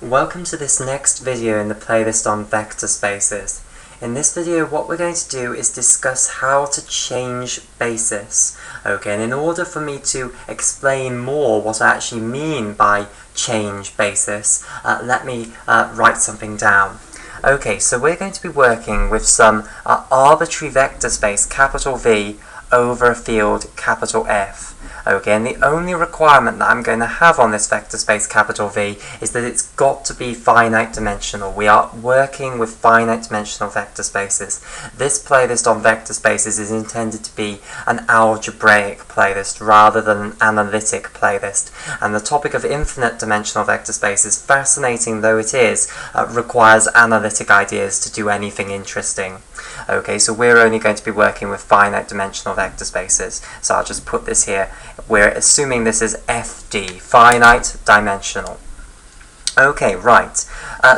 Welcome to this next video in the playlist on vector spaces. In this video what we're going to do is discuss how to change basis. Okay, and in order for me to explain more what I actually mean by change basis, let me write something down. Okay, so we're going to be working with some arbitrary vector space, capital V, over a field, capital F. Okay, and the only requirement that I'm going to have on this vector space, capital V, is that it's got to be finite dimensional. We are working with finite dimensional vector spaces. This playlist on vector spaces is intended to be an algebraic playlist rather than an analytic playlist. And the topic of infinite dimensional vector spaces, fascinating though it is, requires analytic ideas to do anything interesting. Okay, so we're only going to be working with finite dimensional vector spaces. So I'll just put this here. We're assuming this is FD, finite dimensional. Okay, right.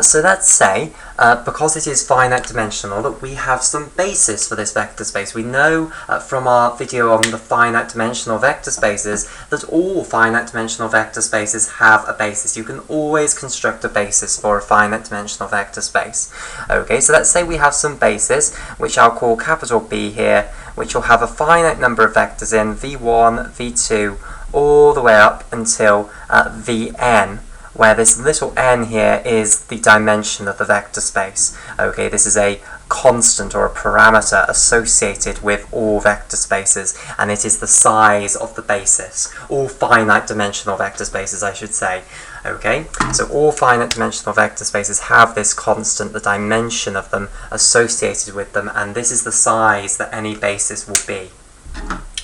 So let's say, because it is finite dimensional, that we have some basis for this vector space. We know from our video on the finite dimensional vector spaces that all finite dimensional vector spaces have a basis. You can always construct a basis for a finite dimensional vector space. Okay, so let's say we have some basis, which I'll call capital B here, which will have a finite number of vectors in v1, v2, all the way up until vn, where this little n here is the dimension of the vector space. Okay, this is a constant or a parameter associated with all vector spaces, and it is the size of the basis. All finite dimensional vector spaces, I should say. Okay, so all finite dimensional vector spaces have this constant, the dimension of them, associated with them, and this is the size that any basis will be.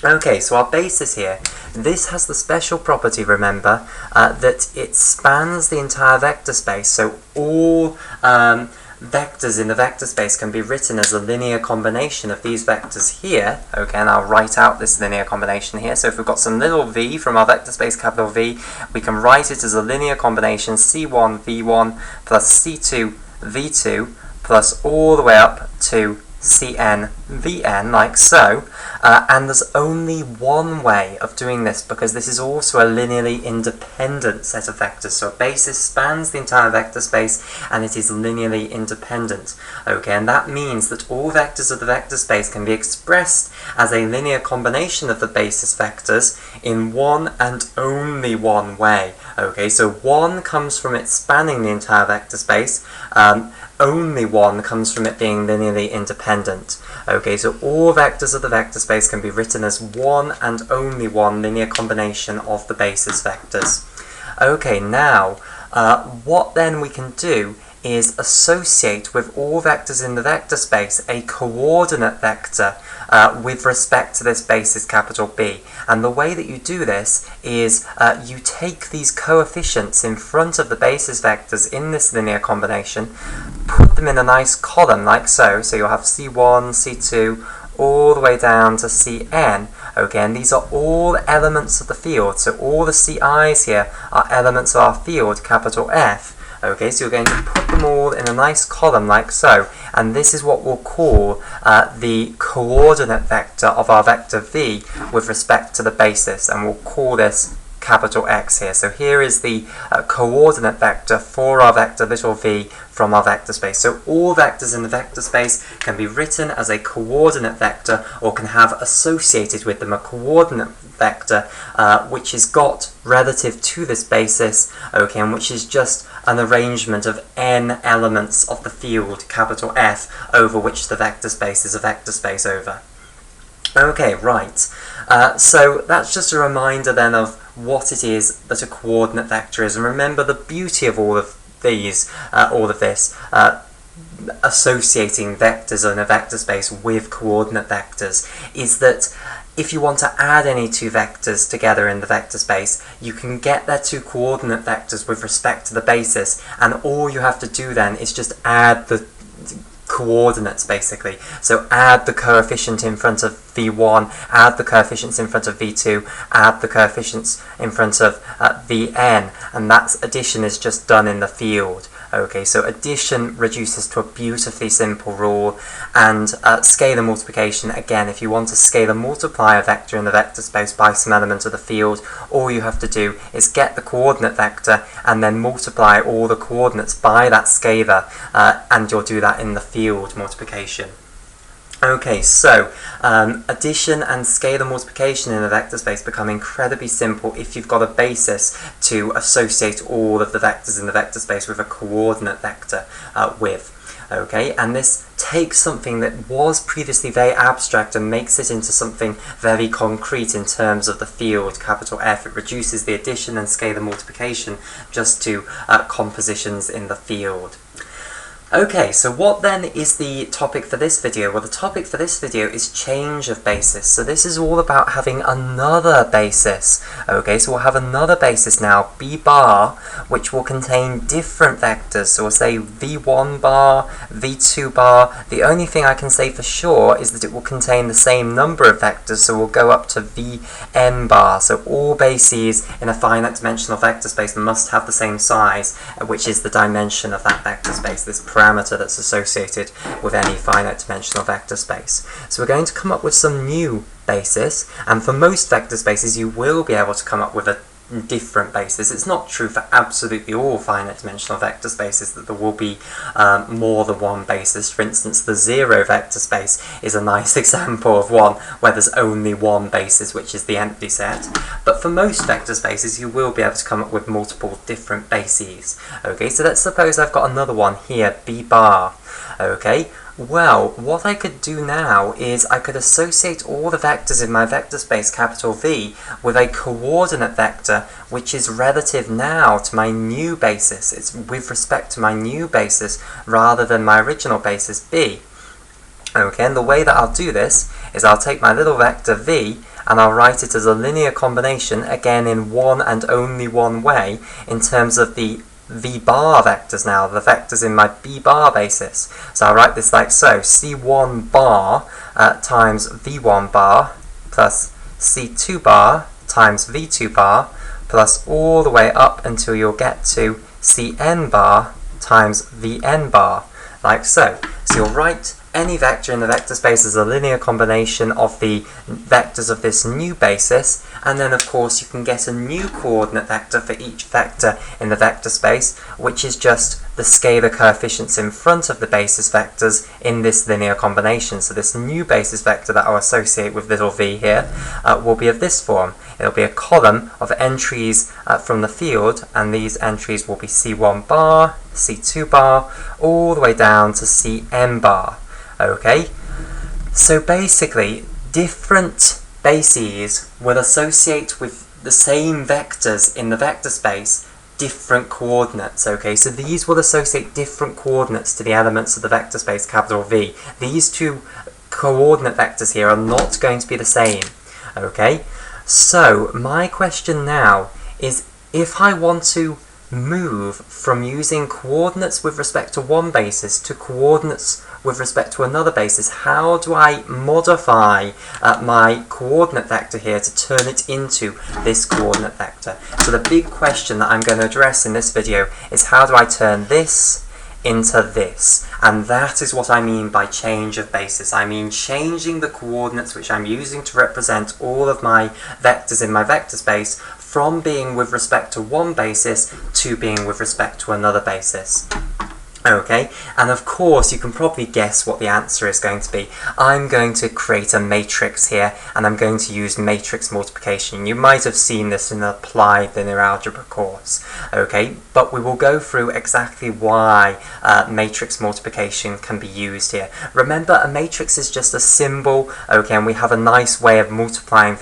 Okay, so our basis here, this has the special property, remember, that it spans the entire vector space, so all vectors in the vector space can be written as a linear combination of these vectors here. Okay, and I'll write out this linear combination here. So if we've got some little v from our vector space capital V, we can write it as a linear combination c1 v1 plus c2 v2 plus all the way up to cn vn, like so. And there's only one way of doing this, because this is also a linearly independent set of vectors. So a basis spans the entire vector space and it is linearly independent. Okay, and that means that all vectors of the vector space can be expressed as a linear combination of the basis vectors in one and only one way. Okay, so one comes from it spanning the entire vector space. Only one comes from it being linearly independent. Okay, so all vectors of the vector space can be written as one and only one linear combination of the basis vectors. Okay, now what then we can do is associate with all vectors in the vector space a coordinate vector with respect to this basis capital B. And the way that you do this is you take these coefficients in front of the basis vectors in this linear combination, put them in a nice column like so. So you'll have C1, C2, all the way down to Cn. Okay, and these are all elements of the field. So all the Ci's here are elements of our field, capital F. Okay, so you're going to put them all in a nice column like so, and this is what we'll call the coordinate vector of our vector v with respect to the basis, and we'll call this capital X here. So here is the coordinate vector for our vector little v from our vector space. So all vectors in the vector space can be written as a coordinate vector, or can have associated with them a coordinate vector which is got relative to this basis, okay, and which is just an arrangement of n elements of the field, capital F, over which the vector space is a vector space over. Okay, right. So that's just a reminder then of what it is that a coordinate vector is. And remember, the beauty of all of this, associating vectors in a vector space with coordinate vectors, is that if you want to add any two vectors together in the vector space, you can get their two coordinate vectors with respect to the basis, and all you have to do then is just add the coordinates, basically. So add the coefficient in front of v1, add the coefficients in front of v2, add the coefficients in front of vn, and that addition is just done in the field. Okay, so addition reduces to a beautifully simple rule, and scalar multiplication, again, if you want to scalar multiply a vector in the vector space by some element of the field, all you have to do is get the coordinate vector and then multiply all the coordinates by that scalar, and you'll do that in the field multiplication. Okay, so addition and scalar multiplication in a vector space become incredibly simple if you've got a basis to associate all of the vectors in the vector space with a coordinate vector with. Okay, and this takes something that was previously very abstract and makes it into something very concrete in terms of the field, capital F. It reduces the addition and scalar multiplication just to compositions in the field. Okay, so what then is the topic for this video? Well, the topic for this video is change of basis. So this is all about having another basis. Okay, so we'll have another basis now, B bar, which will contain different vectors. So we'll say V1 bar, V2 bar. The only thing I can say for sure is that it will contain the same number of vectors, so we'll go up to Vn bar. So all bases in a finite dimensional vector space must have the same size, which is the dimension of that vector space, this parameter that's associated with any finite dimensional vector space. So we're going to come up with some new basis, and for most vector spaces you will be able to come up with a different basis. It's not true for absolutely all finite dimensional vector spaces that there will be more than one basis. For instance, the zero vector space is a nice example of one where there's only one basis, which is the empty set. But for most vector spaces you will be able to come up with multiple different bases. Okay, so let's suppose I've got another one here, B bar. Okay, well, what I could do now is I could associate all the vectors in my vector space, capital V, with a coordinate vector which is relative now to my new basis. It's with respect to my new basis rather than my original basis, B. Okay, and the way that I'll do this is I'll take my little vector V and I'll write it as a linear combination, again in one and only one way, in terms of the V bar vectors now, the vectors in my B bar basis. So I'll write this like so, C1 bar times V1 bar plus C2 bar times V2 bar plus all the way up until you'll get to Cn bar times Vn bar, like so. So you'll write any vector in the vector space as a linear combination of the vectors of this new basis, and then of course you can get a new coordinate vector for each vector in the vector space, which is just the scalar coefficients in front of the basis vectors in this linear combination. So this new basis vector that I'll associate with little v here will be of this form. It'll be a column of entries from the field, and these entries will be C1 bar, C2 bar, all the way down to Cn bar. Okay, so basically different bases will associate with the same vectors in the vector space different coordinates. Okay, so these will associate different coordinates to the elements of the vector space, capital V. These two coordinate vectors here are not going to be the same. Okay, so my question now is, if I want to move from using coordinates with respect to one basis to coordinates with respect to another basis, how do I modify my coordinate vector here to turn it into this coordinate vector? So the big question that I'm going to address in this video is, how do I turn this into this? And that is what I mean by change of basis. I mean changing the coordinates which I'm using to represent all of my vectors in my vector space from being with respect to one basis to being with respect to another basis. Okay, and of course you can probably guess what the answer is going to be. I'm going to create a matrix here, and I'm going to use matrix multiplication. You might have seen this in the applied linear algebra course. Okay, but we will go through exactly why matrix multiplication can be used here. Remember, a matrix is just a symbol, okay, and we have a nice way of multiplying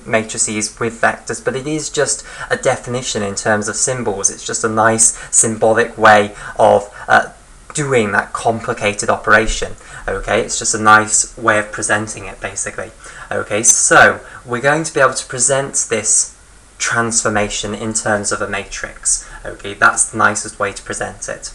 matrices with vectors, but it is just a definition in terms of symbols. It's just a nice symbolic way of doing that complicated operation. Okay, it's just a nice way of presenting it, basically. Okay, so we're going to be able to present this transformation in terms of a matrix. Okay, that's the nicest way to present it.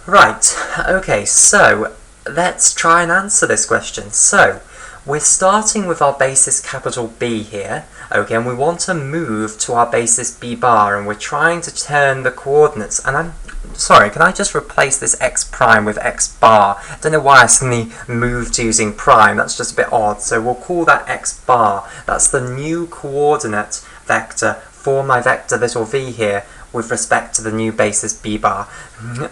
Right, okay, so let's try and answer this question. So we're starting with our basis capital B here, okay, and we want to move to our basis B bar, and we're trying to turn the coordinates, and I'm sorry, can I just replace this x prime with x bar? I don't know why I suddenly moved to using prime, that's just a bit odd. So we'll call that x bar. That's the new coordinate vector for my vector little v here with respect to the new basis b bar.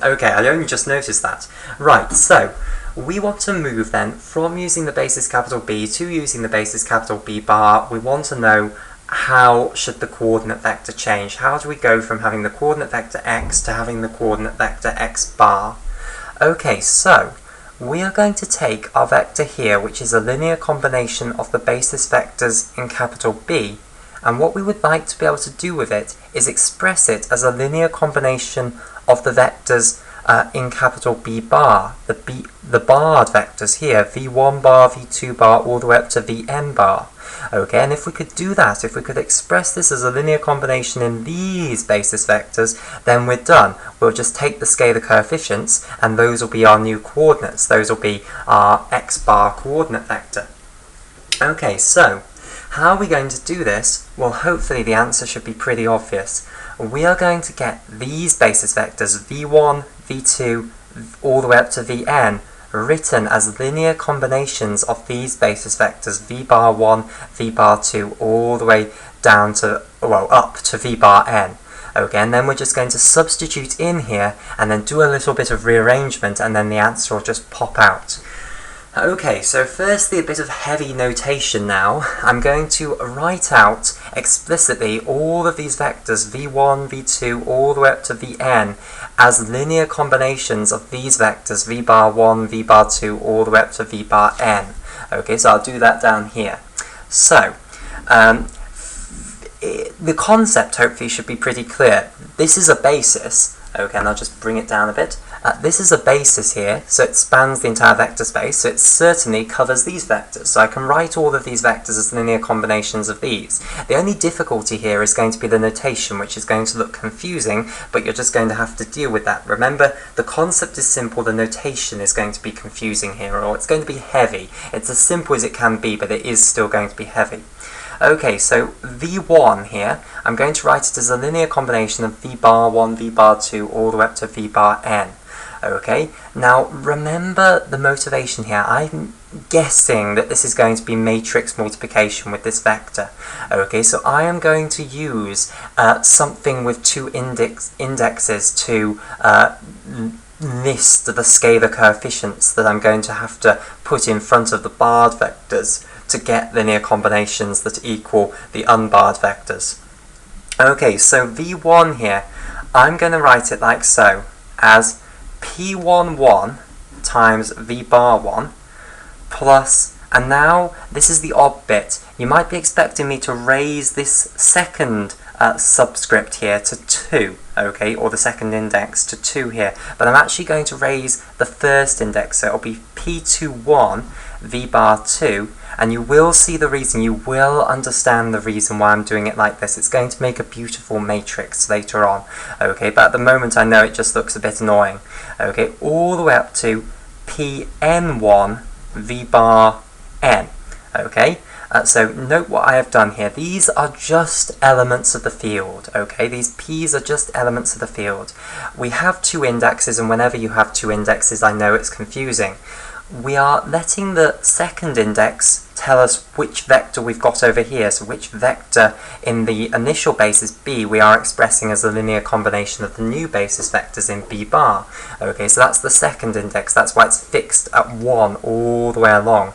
Okay, I only just noticed that. Right, so we want to move then from using the basis capital B to using the basis capital B bar. We want to know how should the coordinate vector change. How do we go from having the coordinate vector x to having the coordinate vector x bar? Okay, so we are going to take our vector here, which is a linear combination of the basis vectors in capital B, and what we would like to be able to do with it is express it as a linear combination of the vectors in capital B bar, the barred vectors here, v1 bar, v2 bar, all the way up to vn bar. Okay, and if we could do that, if we could express this as a linear combination in these basis vectors, then we're done. We'll just take the scalar coefficients, and those will be our new coordinates. Those will be our x bar coordinate vector. Okay, so how are we going to do this? Well, hopefully the answer should be pretty obvious. We are going to get these basis vectors, v1, v2, all the way up to vn, written as linear combinations of these basis vectors, v bar 1, v bar 2, all the way down to, well, up to v bar n. Okay, and then we're just going to substitute in here, and then do a little bit of rearrangement, and then the answer will just pop out. Okay, so firstly a bit of heavy notation now. I'm going to write out explicitly all of these vectors, v1, v2, all the way up to vn, as linear combinations of these vectors, v bar 1, v bar 2, all the way up to v bar n. Okay, so I'll do that down here. So, the concept hopefully should be pretty clear. This is a basis. Okay, and I'll just bring it down a bit. This is a basis here, so it spans the entire vector space, so it certainly covers these vectors. So I can write all of these vectors as linear combinations of these. The only difficulty here is going to be the notation, which is going to look confusing, but you're just going to have to deal with that. Remember, the concept is simple, the notation is going to be confusing here, or it's going to be heavy. It's as simple as it can be, but it is still going to be heavy. Okay, so v1 here, I'm going to write it as a linear combination of v bar 1, v bar 2, all the way up to v bar n. Okay, now remember the motivation here. I'm guessing that this is going to be matrix multiplication with this vector. Okay, so I am going to use something with two indexes to list the scalar coefficients that I'm going to have to put in front of the barred vectors to get linear combinations that equal the unbarred vectors. Okay, so v1 here, I'm going to write it like so, as p11 times v bar 1 plus, and now this is the odd bit, you might be expecting me to raise this second subscript here to 2, okay, or the second index to 2 here, but I'm actually going to raise the first index, so it'll be p21 v bar 2, and you will see the reason, you will understand the reason why I'm doing it like this. It's going to make a beautiful matrix later on, okay, but at the moment I know it just looks a bit annoying, okay, all the way up to pn1 v bar n, okay. So note what I have done here. These are just elements of the field, okay? These p's are just elements of the field. We have two indexes, and whenever you have two indexes, I know it's confusing. We are letting the second index tell us which vector we've got over here. So which vector in the initial basis b we are expressing as a linear combination of the new basis vectors in b bar. Okay, so that's the second index. That's why it's fixed at 1 all the way along.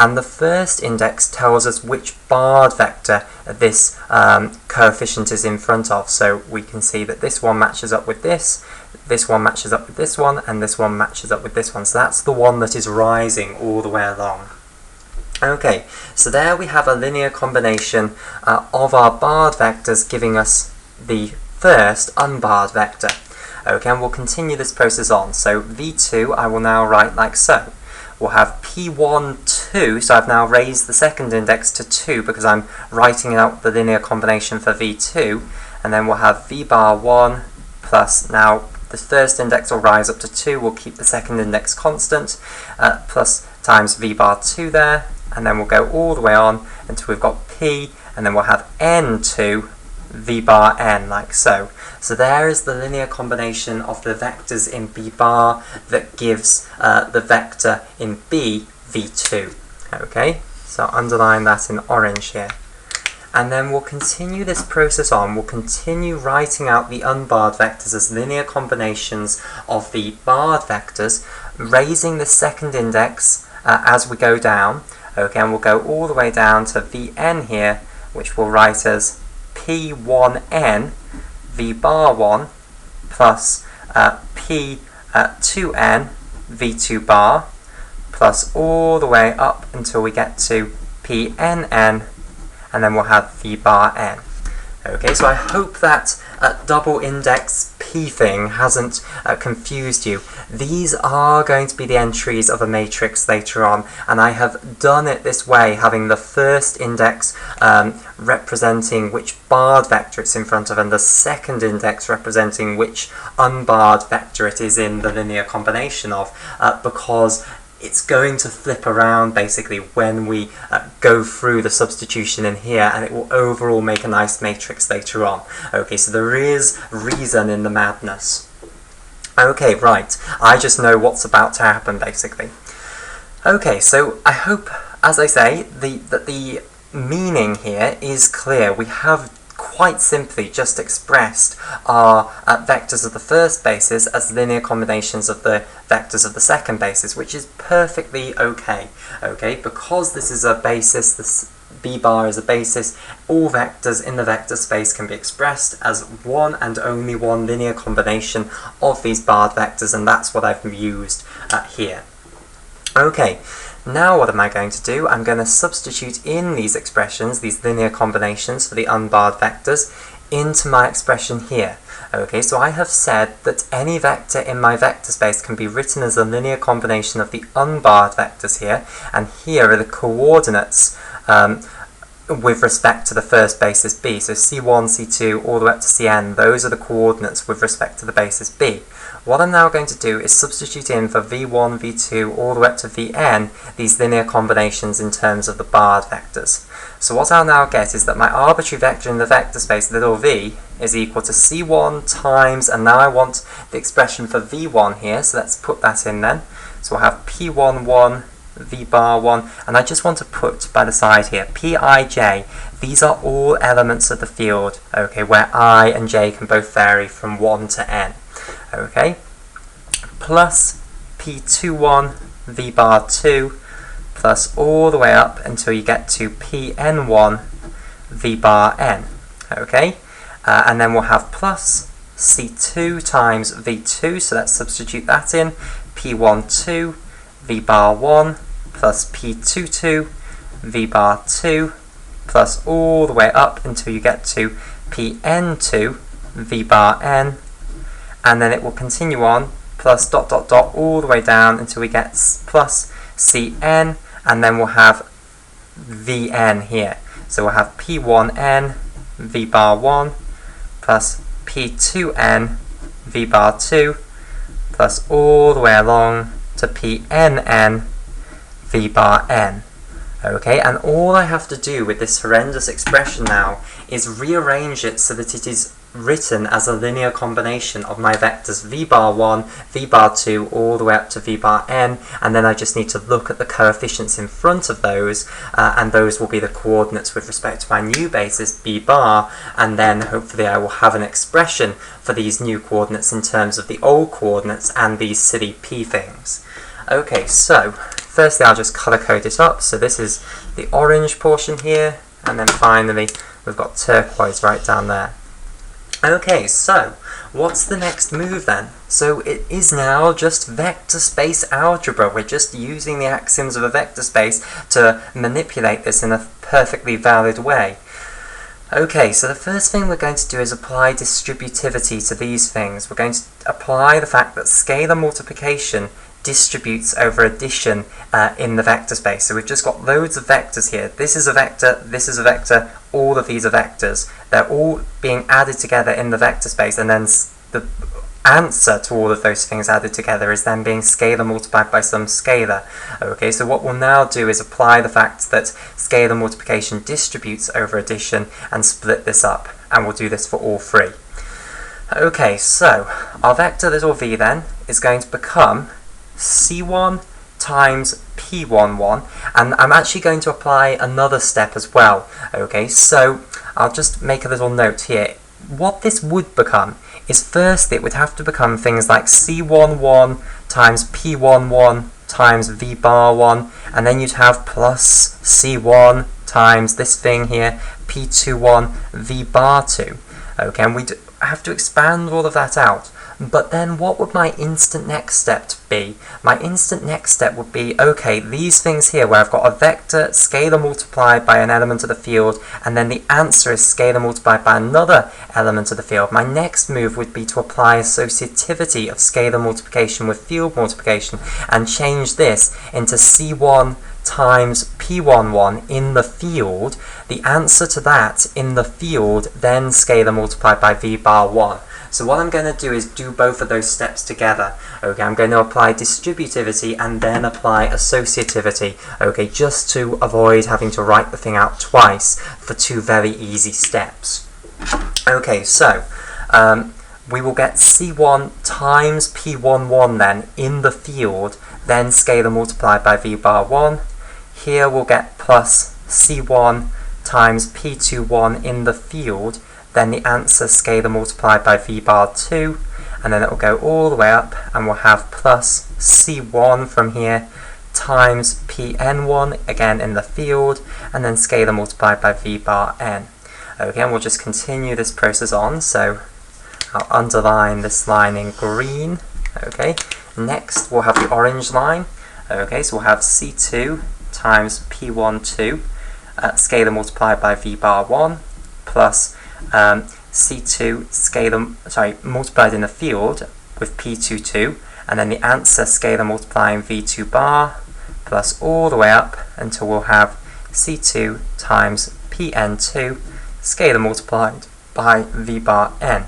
And the first index tells us which barred vector this coefficient is in front of. So we can see that this one matches up with this one matches up with this one, and this one matches up with this one. So that's the one that is rising all the way along. Okay, so there we have a linear combination of our barred vectors giving us the first unbarred vector. Okay, and we'll continue this process on. So v2 I will now write like so. We'll have p1, 2, so I've now raised the second index to 2 because I'm writing out the linear combination for v2, and then we'll have v bar 1 plus, now the first index will rise up to 2, we'll keep the second index constant, plus times v bar 2 there, and then we'll go all the way on until we've got p, and then we'll have n2 v bar n, like so. So there is the linear combination of the vectors in b bar that gives the vector in b v2. Okay, so underline that in orange here. And then we'll continue this process on. We'll continue writing out the unbarred vectors as linear combinations of the barred vectors, raising the second index as we go down. Okay, and we'll go all the way down to Vn here, which we'll write as P1n V bar 1 plus P2n V2 bar plus all the way up until we get to Pnn, and then we'll have v bar n. Okay, so I hope that double index p thing hasn't confused you. These are going to be the entries of a matrix later on, and I have done it this way, having the first index representing which barred vector it's in front of, and the second index representing which unbarred vector it is in the linear combination of, because it's going to flip around basically when we go through the substitution in here, and it will overall make a nice matrix later on. Okay, so there is reason in the madness. Okay, right, I just know what's about to happen basically. Okay, so I hope, as I say, that the meaning here is clear. We have quite simply just expressed our vectors of the first basis as linear combinations of the vectors of the second basis, which is perfectly okay. Okay, because this is a basis, this b bar is a basis, all vectors in the vector space can be expressed as one and only one linear combination of these barred vectors, and that's what I've used here. Okay. Now what am I going to do? I'm going to substitute in these expressions, these linear combinations for the unbarred vectors, into my expression here. Okay, so I have said that any vector in my vector space can be written as a linear combination of the unbarred vectors here, and here are the coordinates with respect to the first basis b. So c1, c2, all the way up to cn, those are the coordinates with respect to the basis b. What I'm now going to do is substitute in for v1, v2, all the way up to vn, these linear combinations in terms of the barred vectors. So what I'll now get is that my arbitrary vector in the vector space, little v, is equal to c1 times, and now I want the expression for v1 here, so let's put that in then. So we'll have p11 v bar 1, and I just want to put by the side here pij. These are all elements of the field, okay, where I and j can both vary from 1 to n. Okay, plus p21 v bar 2 plus all the way up until you get to pn1 v bar n. Okay, and then we'll have plus c2 times v2, so let's substitute that in, p12 v bar 1 plus p22 v bar 2 plus all the way up until you get to pn2 v bar n, and then it will continue on plus dot dot dot all the way down until we get plus cn, and then we'll have vn here. So we'll have p1n v bar 1 plus p2n v bar 2 plus all the way along to pnn v bar n. Okay, and all I have to do with this horrendous expression now is rearrange it so that it is written as a linear combination of my vectors v bar 1, v bar 2, all the way up to v bar n, and then I just need to look at the coefficients in front of those, and those will be the coordinates with respect to my new basis b bar, and then hopefully I will have an expression for these new coordinates in terms of the old coordinates and these silly p things. Okay, so firstly I'll just colour code it up. So this is the orange portion here, and then finally we've got turquoise right down there. Okay, so what's the next move then? So it is now just vector space algebra. We're just using the axioms of a vector space to manipulate this in a perfectly valid way. Okay, so the first thing we're going to do is apply distributivity to these things. We're going to apply the fact that scalar multiplication distributes over addition in the vector space. So we've just got loads of vectors here. This is a vector, this is a vector, all of these are vectors. They're all being added together in the vector space, and then the answer to all of those things added together is then being scalar multiplied by some scalar. Okay, so what we'll now do is apply the fact that scalar multiplication distributes over addition and split this up. and we'll do this for all three. Okay, so our vector little v then is going to become c1 times p11, and I'm actually going to apply another step as well. Okay, so I'll just make a little note here. What this would become is, first it would have to become things like c11 times p11 times v bar 1, and then you'd have plus c1 times this thing here, p21 v bar 2. Okay, and we'd have to expand all of that out. But then what would my instant next step be? My instant next step would be, okay, these things here where I've got a vector scalar multiplied by an element of the field, and then the answer is scalar multiplied by another element of the field. My next move would be to apply associativity of scalar multiplication with field multiplication and change this into c1 times p11 in the field. The answer to that in the field, then scalar multiplied by v bar 1. So what I'm going to do is do both of those steps together. Okay, I'm going to apply distributivity and then apply associativity. Okay, just to avoid having to write the thing out twice for two very easy steps. Okay, so we will get c1 times p11 then in the field, then scalar multiplied by v bar 1. Here we'll get plus c1 times p21 in the field, then the answer scalar multiplied by v bar 2, and then it will go all the way up, and we'll have plus c1 from here times pn1 again in the field, and then scalar multiplied by v bar n. Okay, and we'll just continue this process on, so I'll underline this line in green. Okay, next we'll have the orange line. Okay, so we'll have c2 times p12 scalar multiplied by v bar 1 plus c2 multiplied in the field with p22, and then the answer scalar multiplying v2 bar plus all the way up until we'll have c2 times pn2 scalar multiplied by v bar n.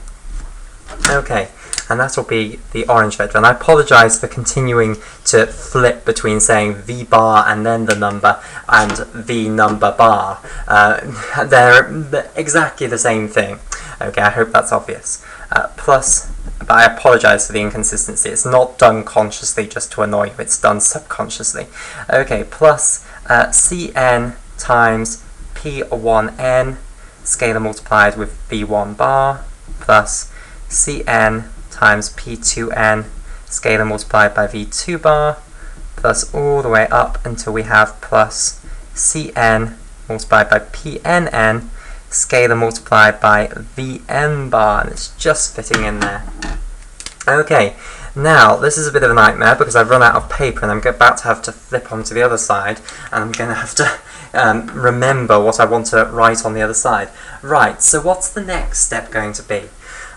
Okay, and that will be the orange vector. And I apologise for continuing to flip between saying v bar and then the number and v number bar. They're exactly the same thing. Okay, I hope that's obvious. But I apologise for the inconsistency. It's not done consciously just to annoy you, it's done subconsciously. Okay, plus cn times p1n scalar multiplied with v1 bar plus cn times p2n scalar multiplied by v2 bar plus all the way up until we have plus cn multiplied by pnn scalar multiplied by vn bar, and it's just fitting in there. Okay, now this is a bit of a nightmare because I've run out of paper and I'm about to have to flip onto the other side, and I'm going to have to remember what I want to write on the other side. Right, so what's the next step going to be?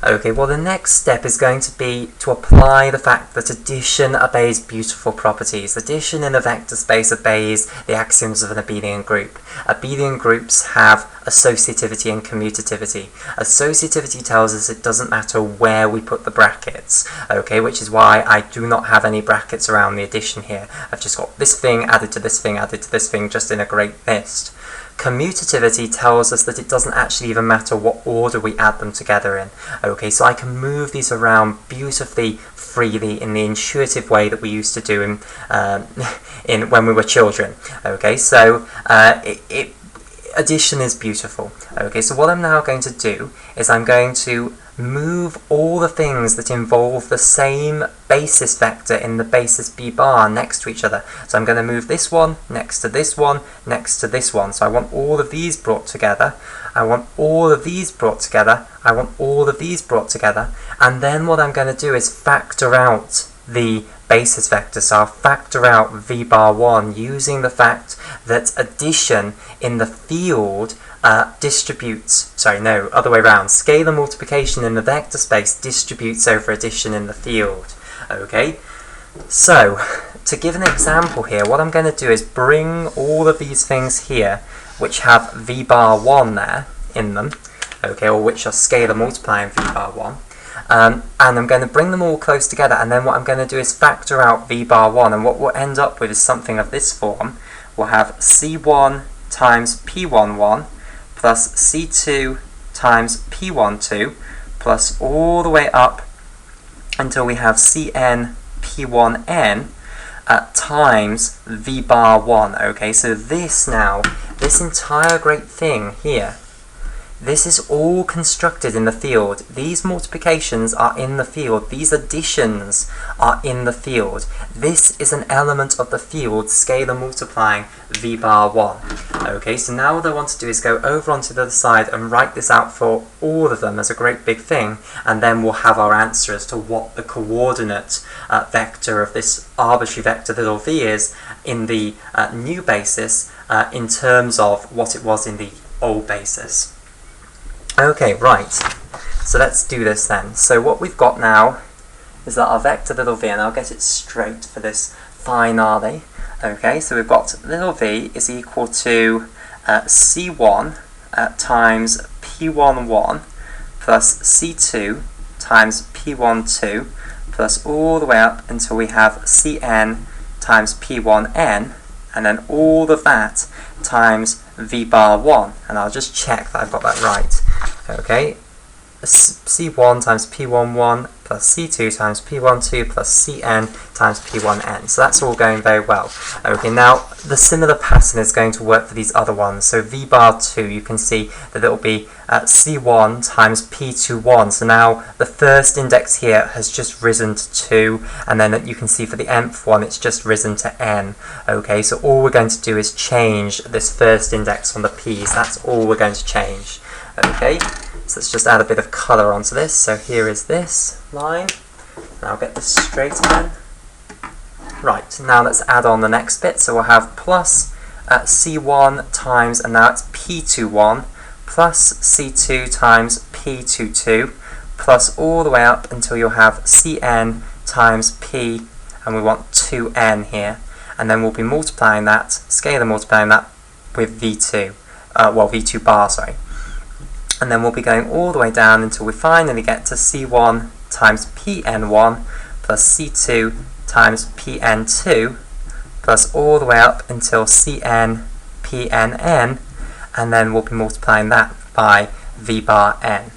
Okay, well the next step is going to be to apply the fact that addition obeys beautiful properties. Addition in a vector space obeys the axioms of an abelian group. Abelian groups have associativity and commutativity. Associativity tells us it doesn't matter where we put the brackets, okay, which is why I do not have any brackets around the addition here. I've just got this thing added to this thing added to this thing, just in a great list. Commutativity tells us that it doesn't actually even matter what order we add them together in. Okay, so I can move these around beautifully, freely, in the intuitive way that we used to do in when we were children. Okay, so addition is beautiful. Okay, so what I'm now going to do is I'm going to move all the things that involve the same basis vector in the basis b bar next to each other. So I'm going to move this one next to this one next to this one. So I want all of these brought together. I want all of these brought together. I want all of these brought together. And then what I'm going to do is factor out the basis vector. So I'll factor out v bar 1 using the fact that addition in the field other way around. Scalar multiplication in the vector space distributes over addition in the field. Okay, so to give an example here, what I'm going to do is bring all of these things here, which have v bar 1 there in them, okay, or which are scalar multiplying v bar 1, and I'm going to bring them all close together, and then what I'm going to do is factor out v bar 1, and what we'll end up with is something of this form. We'll have c1 times p11 plus c2 times p12 plus all the way up until we have Cn p1n times v bar 1. Okay, so this entire great thing here, this is all constructed in the field. These multiplications are in the field. These additions are in the field. This is an element of the field, scalar multiplying v bar 1. Okay, so now what I want to do is go over onto the other side and write this out for all of them as a great big thing, and then we'll have our answer as to what the coordinate vector of this arbitrary vector little v is in the new basis in terms of what it was in the old basis. Okay, right, so let's do this then. So what we've got now is that our vector little v, and I'll get it straight for this finale. Okay, so we've got little v is equal to c1 times p11 plus c2 times p12 plus all the way up until we have cn times p1n, and then all of that times v bar 1. And I'll just check that I've got that right. Okay, c1 times p11 plus c2 times p12 plus cn times p1n. So that's all going very well. Okay, now the similar pattern is going to work for these other ones. So v bar 2, you can see that it will be c1 times p21. So now the first index here has just risen to 2, and then you can see for the nth one it's just risen to n. Okay, so all we're going to do is change this first index on the p's. That's all we're going to change. Okay, so let's just add a bit of colour onto this. So here is this line, and I'll get this straight again. Right, now let's add on the next bit. So we'll have plus c1 times, and now it's p21, plus c2 times p22, plus all the way up until you'll have cn times p, and we want 2n here. And then we'll be multiplying that, scalar multiplying that with v2, well, v2 bar, sorry. And then we'll be going all the way down until we finally get to c1 times pn1 plus c2 times pn2 plus all the way up until cn pnn, and then we'll be multiplying that by v bar n.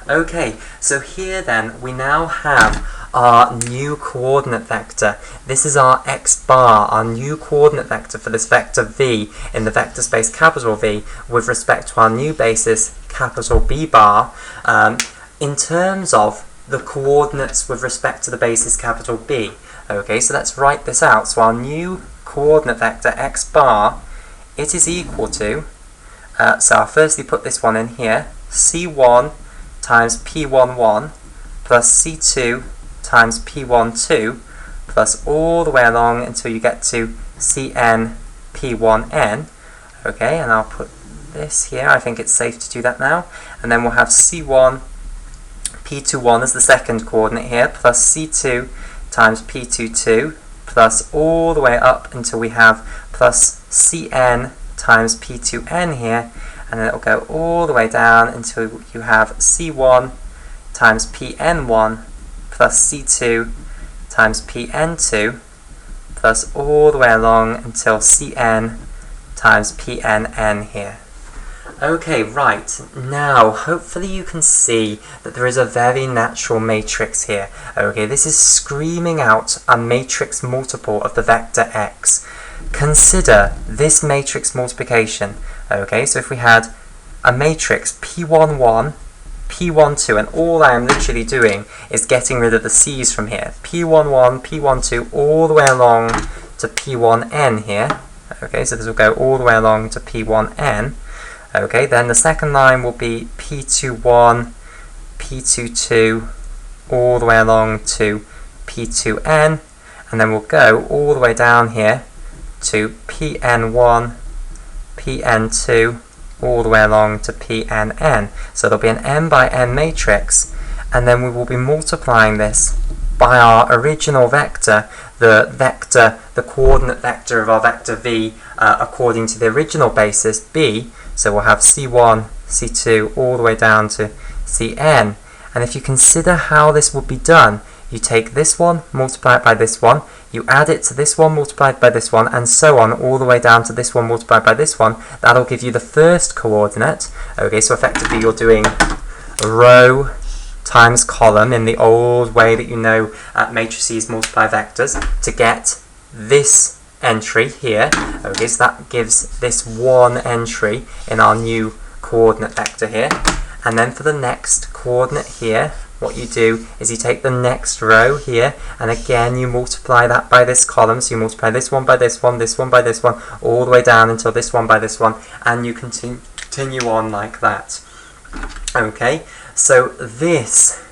Okay, so here then we now have our new coordinate vector. This is our x bar, our new coordinate vector for this vector v in the vector space capital V with respect to our new basis capital B bar in terms of the coordinates with respect to the basis capital B. Okay, so let's write this out. So our new coordinate vector x bar, it is equal to, so I'll firstly put this one in here, c1 times p11 plus c2 times p12 plus all the way along until you get to cn p1n. Okay, and I'll put this here. I think it's safe to do that now. And then we'll have c1 p21 as the second coordinate here, plus c2 times p22 plus all the way up until we have plus cn times p2n here, and then it will go all the way down until you have c1 times pn1 plus c2 times pn2 plus all the way along until cn times pnn here. Okay, right, now hopefully you can see that there is a very natural matrix here. Okay, this is screaming out a matrix multiple of the vector x. Consider this matrix multiplication. Okay, so if we had a matrix p11, p12, and all I am literally doing is getting rid of the c's from here. p11, p12, all the way along to p1n here. Okay, so this will go all the way along to p1n. Okay, then the second line will be p21, p22, all the way along to p2n, and then we'll go all the way down here to pn1, pn2, all the way along to pnn. So there'll be an n by n matrix, and then we will be multiplying this by our original vector, the coordinate vector of our vector v according to the original basis b. So we'll have c1, c2, all the way down to cn. And if you consider how this would be done, you take this one, multiply it by this one, you add it to this one multiplied by this one, and so on, all the way down to this one multiplied by this one. That'll give you the first coordinate. Okay, so effectively you're doing row times column in the old way that you know matrices multiply vectors to get this entry here. Okay, so that gives this one entry in our new coordinate vector here. And then for the next coordinate here, what you do is you take the next row here, and again you multiply that by this column. So you multiply this one by this one, this one by this one, all the way down until this one by this one, and you continue on like that. Okay, so this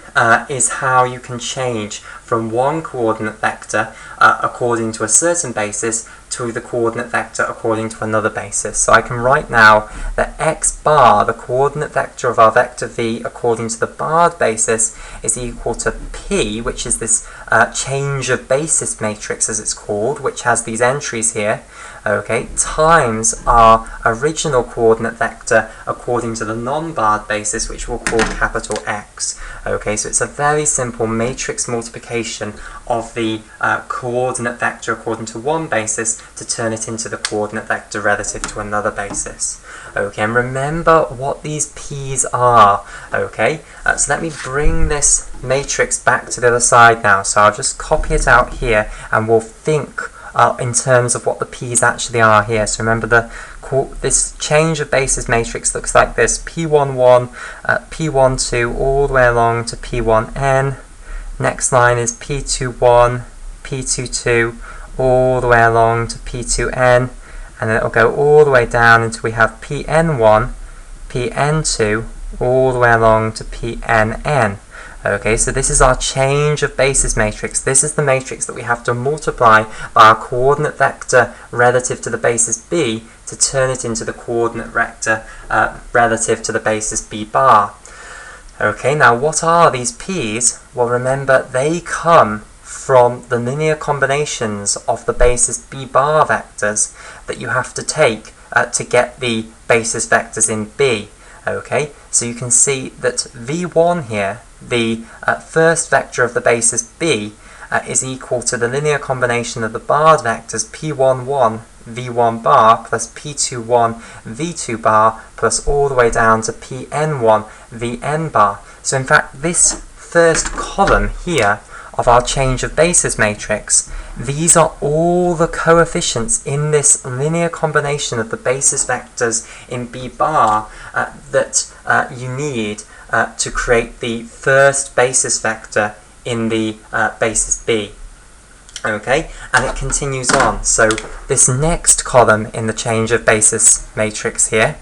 is how you can change from one coordinate vector according to a certain basis to the coordinate vector according to another basis. So I can write now that x bar, the coordinate vector of our vector v according to the barred basis, is equal to p, which is this change of basis matrix as it's called, which has these entries here, okay, times our original coordinate vector according to the non-barred basis, which we'll call capital X. Okay, so it's a very simple matrix multiplication of the coordinate vector according to one basis to turn it into the coordinate vector relative to another basis. Okay, and remember what these p's are. Okay, so let me bring this matrix back to the other side now. So I'll just copy it out here, and we'll think in terms of what the p's actually are here. So remember, this change of basis matrix looks like this: p11, p12, all the way along to p1n. Next line is p21, p22, all the way along to p2n, and then it'll go all the way down until we have pn1, pn2, all the way along to pnn. Okay, so this is our change of basis matrix. This is the matrix that we have to multiply by our coordinate vector relative to the basis b to turn it into the coordinate vector relative to the basis b bar. Okay, now what are these p's? Well, remember, they come from the linear combinations of the basis b bar vectors that you have to take to get the basis vectors in B. Okay, so you can see that v1 here, the first vector of the basis b, is equal to the linear combination of the barred vectors p11 v1 bar plus p21 v2 bar plus all the way down to pn1 vn bar. So in fact, this first column here of our change of basis matrix, these are all the coefficients in this linear combination of the basis vectors in B bar that you need to create the first basis vector in the basis B. Okay, and it continues on. So this next column in the change of basis matrix here,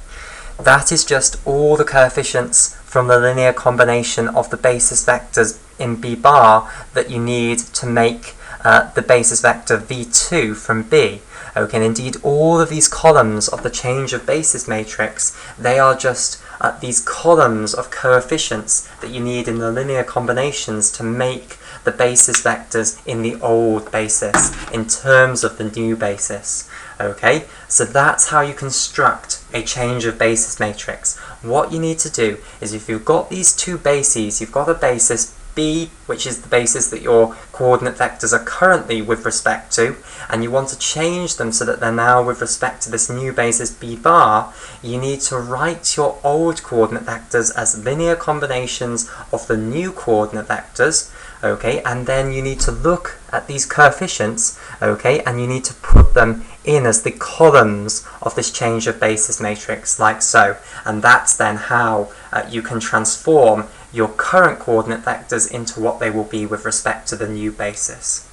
that is just all the coefficients from the linear combination of the basis vectors in B bar that you need to make the basis vector v2 from B. Okay, and indeed all of these columns of the change of basis matrix, they are just these columns of coefficients that you need in the linear combinations to make the basis vectors in the old basis in terms of the new basis. Okay, so that's how you construct a change of basis matrix. What you need to do is, if you've got these two bases, you've got a basis B, which is the basis that your coordinate vectors are currently with respect to, and you want to change them so that they're now with respect to this new basis B bar, you need to write your old coordinate vectors as linear combinations of the new coordinate vectors. Okay, and then you need to look at these coefficients, okay, and you need to put them in as the columns of this change of basis matrix, like so. And that's then how you can transform your current coordinate vectors into what they will be with respect to the new basis.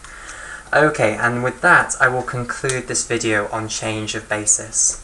Okay, and with that I will conclude this video on change of basis.